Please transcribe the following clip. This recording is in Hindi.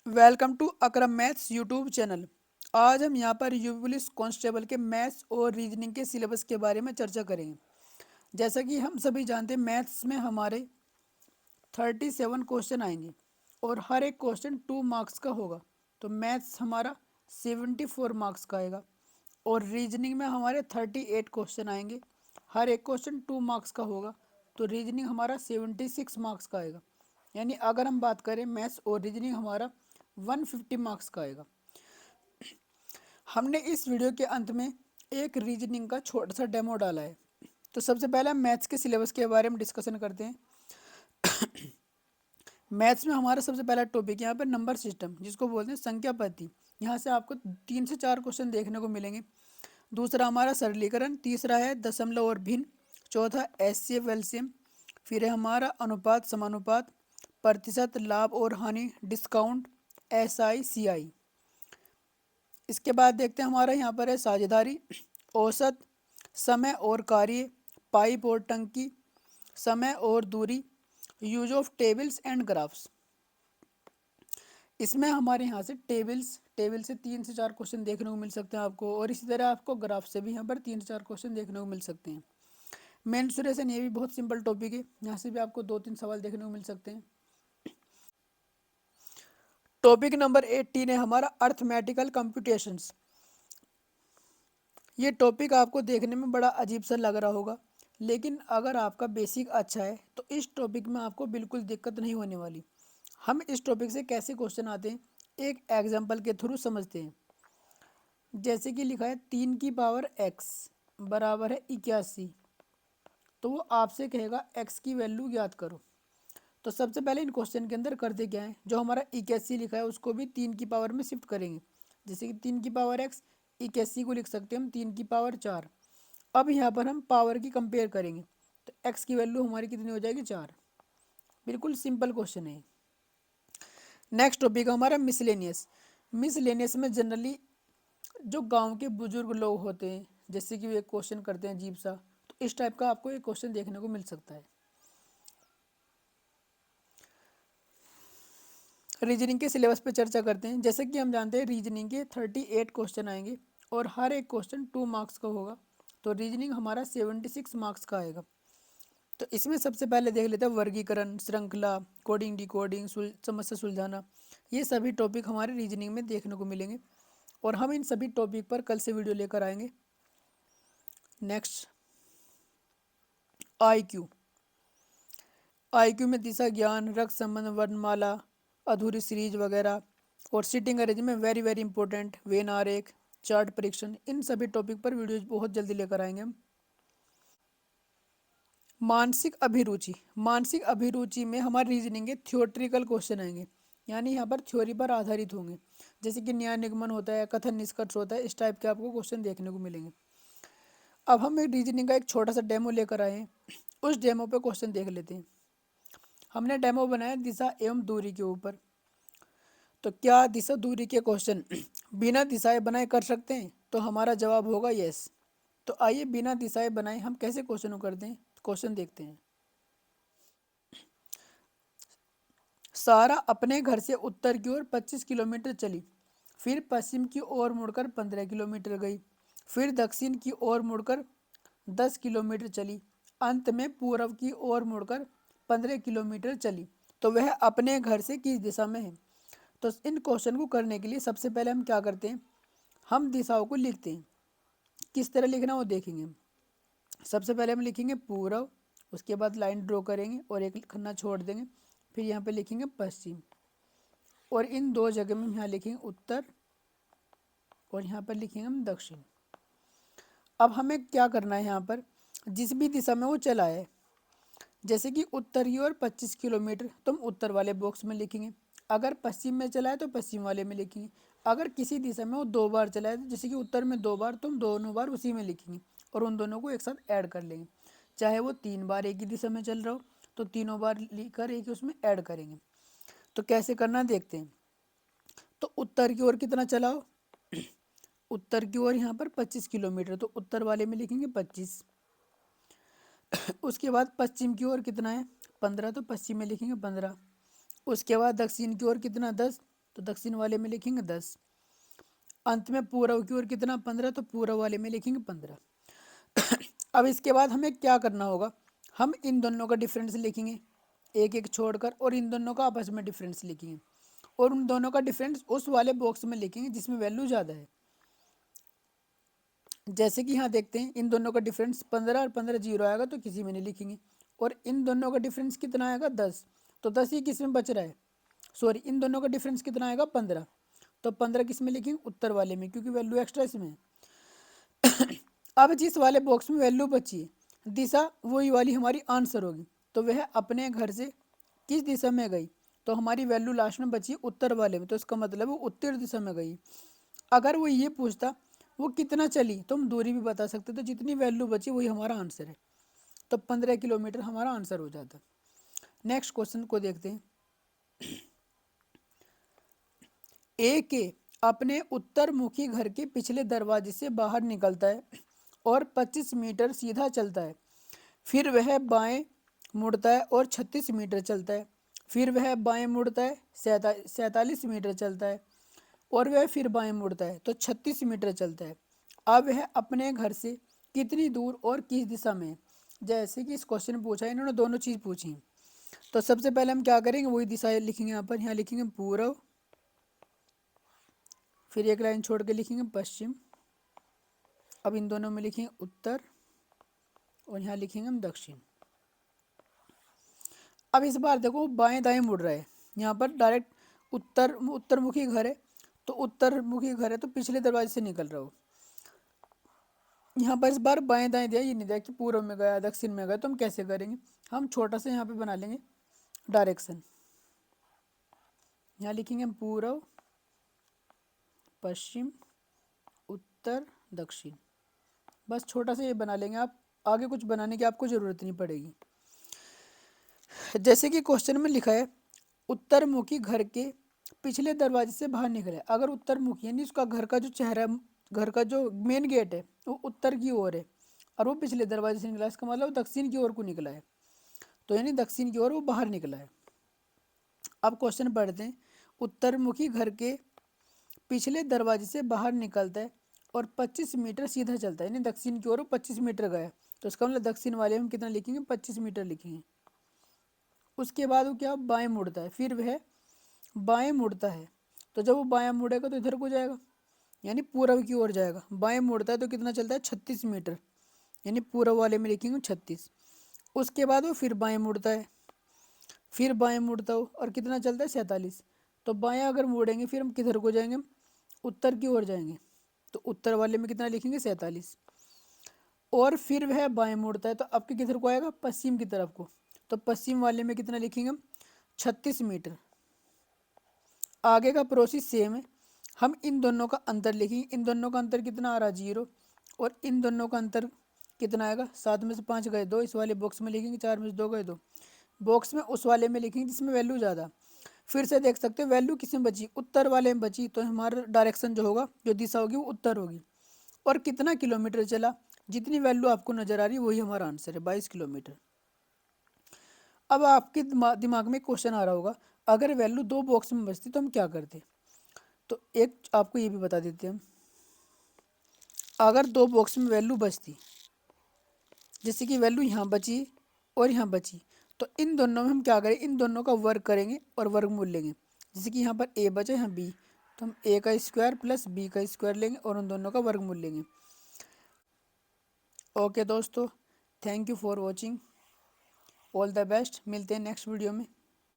Welcome to Akram maths YouTube channel. आज हम यहाँ पर यूपी पुलिस कांस्टेबल के मैथ्स और रीजनिंग के सिलेबस के बारे में चर्चा करेंगे। जैसा कि हम सभी जानते हैं, मैथ्स में हमारे 37 क्वेश्चन आएंगे और हर एक क्वेश्चन 2 मार्क्स का होगा। तो मैथ्स हमारा 74 मार्क्स का आएगा और रीजनिंग में हमारे 38 क्वेश्चन आएंगे, हर एक क्वेश्चन 2 मार्क्स का होगा। तो रीजनिंग हमारा 76 मार्क्स का आएगा। यानी अगर हम बात करें, मैथ्स और रीजनिंग हमारा 150 मार्क्स का आएगा। हमने इस वीडियो के अंत में एक रीजनिंग का छोटा सा डेमो डाला है। तो सबसे पहले हम मैथ्स के सिलेबस के बारे में डिस्कशन करते हैं। मैथ्स में हमारा सबसे पहला टॉपिक यहाँ पर नंबर सिस्टम, जिसको बोलते हैं संख्या पद्धति। यहाँ से आपको 3 से 4 क्वेश्चन देखने को मिलेंगे। दूसरा हमारा सरलीकरण, तीसरा है दशमलव और भिन्न, चौथा एचसीएफ एलसीएम, फिर है हमारा अनुपात समानुपात, प्रतिशत, लाभ और हानि, डिस्काउंट, एसआई सीआई। इसके बाद देखते हैं हमारा यहाँ पर है साझेदारी, औसत, समय और कार्य, पाइप और टंकी, समय और दूरी, use of tables and graphs. इसमें हमारे यहाँ से टेबल से 3 से 4 क्वेश्चन देखने को मिल सकते हैं आपको, और इसी तरह आपको ग्राफ से भी यहाँ पर 3 से 4 क्वेश्चन देखने को मिल सकते हैं। मेंसुरेशन, ये भी बहुत सिंपल टॉपिक है, यहाँ से भी आपको 2-3 सवाल देखने को मिल सकते हैं। टॉपिक नंबर 18 है हमारा अर्थमेटिकल कंप्यूटेशंस। ये टॉपिक आपको देखने में बड़ा अजीब सा लग रहा होगा, लेकिन अगर आपका बेसिक अच्छा है तो इस टॉपिक में आपको बिल्कुल दिक्कत नहीं होने वाली। हम इस टॉपिक से कैसे क्वेश्चन आते हैं, एक एग्जाम्पल के थ्रू समझते हैं। जैसे कि लिखा है 3 की पावर x बराबर है 81। तो वो आपसे कहेगा x की वैल्यू ज्ञात करो। तो सबसे पहले इन क्वेश्चन के अंदर करते क्या है, जो हमारा 81 लिखा है उसको भी 3 की पावर में शिफ्ट करेंगे। जैसे कि 3 की पावर x, 81 को लिख सकते हैं हम 3 की पावर 4। अब यहाँ पर हम पावर की कंपेयर करेंगे, तो x की वैल्यू हमारी कितनी हो जाएगी, 4। बिल्कुल सिंपल क्वेश्चन है। नेक्स्ट टॉपिक हमारा मिसलेनियस। मिसलेनियस में जनरली जो गांव के बुजुर्ग लोग होते हैं, जैसे कि वो एक क्वेश्चन करते हैं अजीब सा, तो इस टाइप का आपको एक क्वेश्चन देखने को मिल सकता है। रीजनिंग के सिलेबस पे चर्चा करते हैं। जैसे कि हम जानते हैं रीजनिंग के 38 क्वेश्चन आएंगे और हर एक क्वेश्चन 2 मार्क्स का होगा। तो रीजनिंग हमारा 76 मार्क्स का आएगा। तो इसमें सबसे पहले देख लेते हैं वर्गीकरण, श्रृंखला, कोडिंग, डिकोडिंग, समस्या सुलझाना। ये सभी टॉपिक हमारे रीजनिंग में देखने को मिलेंगे और हम इन सभी टॉपिक पर कल से वीडियो लेकर आएंगे। Next, IQ। IQ में दिशा ज्ञान, रक्त संबंध, वर्णमाला, अधूरी सीरीज वगैरह, और seating arrangement very very important, Venn आरेख, चार्ट परीक्षण, इन सभी टॉपिक पर वीडियोज बहुत जल्दी लेकर आएंगे हम। मानसिक अभिरुचि। मानसिक अभिरुचि में हमारे रीजनिंग के थियोट्रिकल क्वेश्चन आएंगे, यानी यहाँ पर थ्योरी पर आधारित होंगे। जैसे कि न्याय निगमन होता है, कथन निष्कर्ष होता है, इस टाइप के आपको क्वेश्चन देखने को मिलेंगे। अब हम एक रीजनिंग का एक छोटा सा डेमो लेकर आए हैं, उस डेमो पे क्वेश्चन देख लेते हैं। हमने डेमो बनाया दिशा एवं दूरी के ऊपर। तो क्या दिशा दूरी के क्वेश्चन बिना दिशाएं बनाए कर सकते हैं, तो हमारा जवाब होगा यस। तो आइए बिना दिशाएं बनाए हम कैसे क्वेश्चन को करते हैं, क्वेश्चन देखते हैं। सारा अपने घर से उत्तर की ओर 25 किलोमीटर चली, फिर पश्चिम की ओर मुड़कर 15 किलोमीटर गई, फिर दक्षिण की ओर मुड़कर 10 किलोमीटर चली, अंत में पूर्व की ओर मुड़कर 15 किलोमीटर चली। तो वह अपने घर से किस दिशा में है। तो इन क्वेश्चन को करने के लिए सबसे पहले हम क्या करते हैं, हम दिशाओं को लिखते हैं। किस तरह लिखना वो देखेंगे हम। सबसे पहले हम लिखेंगे पूर्व, उसके बाद लाइन ड्रॉ करेंगे और एक खन्ना छोड़ देंगे, फिर यहाँ पे लिखेंगे पश्चिम, और इन 2 जगह में यहाँ लिखेंगे उत्तर और यहाँ पर लिखेंगे हम दक्षिण। अब हमें क्या करना है, यहाँ पर जिस भी दिशा में वो चला है, जैसे कि उत्तर की ओर 25 किलोमीटर, तो हम उत्तर वाले बॉक्स में लिखेंगे। अगर पश्चिम में चला है तो पश्चिम वाले में लिखेंगे। अगर किसी दिशा में वो 2 बार चला है, जैसे कि उत्तर में 2 बार, तो हम दोनों बार उसी में लिखेंगे और उन दोनों को एक साथ ऐड कर लेंगे। चाहे वो 3 बार एक ही दिशा में चल रहा हो, तो तीनों बार लिखकर एक ही उसमें ऐड करेंगे। तो कैसे करना देखते हैं। तो उत्तर की ओर कितना चला हो, उत्तर की ओर यहाँ पर 25 किलोमीटर, तो उत्तर वाले में लिखेंगे 25। उसके बाद पश्चिम की ओर कितना है, 15, तो पश्चिम में लिखेंगे 15। उसके बाद दक्षिण की ओर कितना, 10, तो दक्षिण वाले में लिखेंगे 10। अंत में पूर्व की ओर कितना 15, तो पूर्व वाले में लिखेंगे 15। अब इसके बाद हमें क्या करना होगा, हम इन दोनों का डिफरेंस लिखेंगे एक एक छोड़कर, और इन दोनों का आपस में डिफरेंस लिखेंगे, और उन दोनों का डिफरेंस उस वाले बॉक्स में लिखेंगे जिसमें वैल्यू ज़्यादा है। जैसे कि यहाँ देखते हैं इन दोनों का डिफरेंस 15 और 15 जीरो आएगा तो किसी में नहीं लिखेंगे, और इन दोनों का डिफरेंस कितना आएगा 10, तो 10 ही किस में बच रहा है, सॉरी इन दोनों का डिफरेंस कितना आएगा 15, तो 15 किस में लिखेंगे उत्तर वाले में, क्योंकि वैल्यू एक्स्ट्रा इसमें है। अब जिस वाले बॉक्स में वैल्यू बची है दिशा वही वाली हमारी आंसर होगी, तो वह अपने घर से किस दिशा में गई, तो हमारी वैल्यू लास्ट में बची उत्तर वाले में, तो इसका मतलब वो उत्तर दिशा में गई। अगर वो ये पूछता वो कितना चली तो हम दूरी भी बता सकते, तो जितनी वैल्यू बची वही हमारा आंसर है, तो 15 किलोमीटर हमारा आंसर हो जाता। नेक्स्ट क्वेश्चन को देखते हैं। ए के अपने उत्तर मुखी घर के पिछले दरवाजे से बाहर निकलता है और 25 मीटर सीधा चलता है, फिर वह बाएं मुड़ता है और 36 मीटर चलता है, फिर वह बाएं मुड़ता है 47 मीटर चलता है, और वह फिर बाएं मुड़ता है तो 36 मीटर चलता है। अब वह अपने घर से कितनी दूर और किस दिशा में है। जैसे कि इस क्वेश्चन में पूछा है, इन्होंने दोनों चीज़ पूछी, तो सबसे पहले हम क्या करेंगे वही दिशा लिखेंगे, यहाँ लिखेंगे पूर्व, फिर एक लाइन छोड़ के लिखेंगे पश्चिम, अब इन दोनों में लिखेंगे उत्तर, और यहाँ लिखेंगे हम दक्षिण। अब इस बार देखो बाएं दाएं मुड़ रहा है, यहाँ पर डायरेक्ट उत्तरमुखी घर है, तो उत्तरमुखी घर है तो पिछले दरवाजे से निकल रहा हो। यहाँ पर इस बार बाएं दाएं दिया, ये नहीं दिया कि पूर्व में गया दक्षिण में गया, तो हम कैसे करेंगे, हम छोटा सा यहाँ पे बना लेंगे डायरेक्शन, यहाँ लिखेंगे हम पूर्व पश्चिम उत्तर दक्षिण, बस छोटा सा ये बना लेंगे, आप आगे कुछ बनाने की आपको ज़रूरत नहीं पड़ेगी। जैसे कि क्वेश्चन में लिखा है उत्तरमुखी घर के पिछले दरवाजे से बाहर निकले, अगर उत्तरमुखी यानी उसका घर का जो चेहरा, घर का जो मेन गेट है वो उत्तर की ओर है, और वो पिछले दरवाजे से निकला, इसका मतलब दक्षिण की ओर को निकला है, तो यानी दक्षिण की ओर वो बाहर निकला है। अब क्वेश्चन पढ़ते हैं। उत्तरमुखी घर के पिछले दरवाजे से बाहर निकलता है और 25 मीटर सीधा चलता है, यानी दक्षिण की ओर 25 मीटर गया, तो इसका मतलब दक्षिण वाले में कितना लिखेंगे 25 मीटर लिखेंगे। उसके बाद वो क्या बाएं मुड़ता है, फिर वह बाएं मुड़ता है, तो जब वो बाएं मुड़ेगा तो इधर को जाएगा यानी पूर्व की ओर जाएगा, बाएं मुड़ता है तो कितना चलता है 36 मीटर, यानी पूर्व वाले में लिखेंगे 36। उसके बाद वो फिर बाएं मुड़ता है, फिर बाएं मुड़ता हो और कितना चलता है 47, तो बाएं अगर मुड़ेंगे फिर हम किधर को जाएंगे, उत्तर की ओर जाएंगे, तो उत्तर वाले में कितना लिखेंगे 47, और फिर वह बाएं मुड़ता है तो आपके किधर को आएगा पश्चिम की तरफ को, तो पश्चिम वाले में कितना लिखेंगे हम 36 मीटर। आगे का प्रोसेस सेम है, हम इन दोनों का अंतर लिखेंगे, इन दोनों का अंतर कितना आ रहा 0, और इन दोनों का अंतर कितना आएगा 7 में से 5 गए 2, इस वाले बॉक्स में लिखेंगे 4 में से 2 गए 2, बॉक्स में उस वाले में लिखेंगे जिसमें वैल्यू ज़्यादा। फिर से देख सकते हो वैल्यू किस में बची उत्तर वाले में बची, तो हमारा डायरेक्शन जो होगा जो दिशा होगी वो उत्तर होगी। और कितना किलोमीटर चला, जितनी वैल्यू आपको नज़र आ रही है वही हमारा आंसर है 22 किलोमीटर। अब आपके दिमाग में क्वेश्चन आ रहा होगा अगर वैल्यू दो बॉक्स में बचती तो हम क्या करते, तो एक आपको ये भी बता देते हैं हम, अगर दो बॉक्स में वैल्यू बचती, जैसे कि वैल्यू यहाँ बची और यहाँ बची, तो इन दोनों में हम क्या करें, इन दोनों का वर्ग करेंगे और वर्गमूल लेंगे। जैसे कि यहाँ पर ए बचा यहाँ बी, तो हम ए का स्क्वायर प्लस बी का स्क्वायर लेंगे और उन दोनों का वर्गमूल लेंगे। ओके दोस्तों, thank you for watching, all the best, मिलते हैं नेक्स्ट वीडियो में।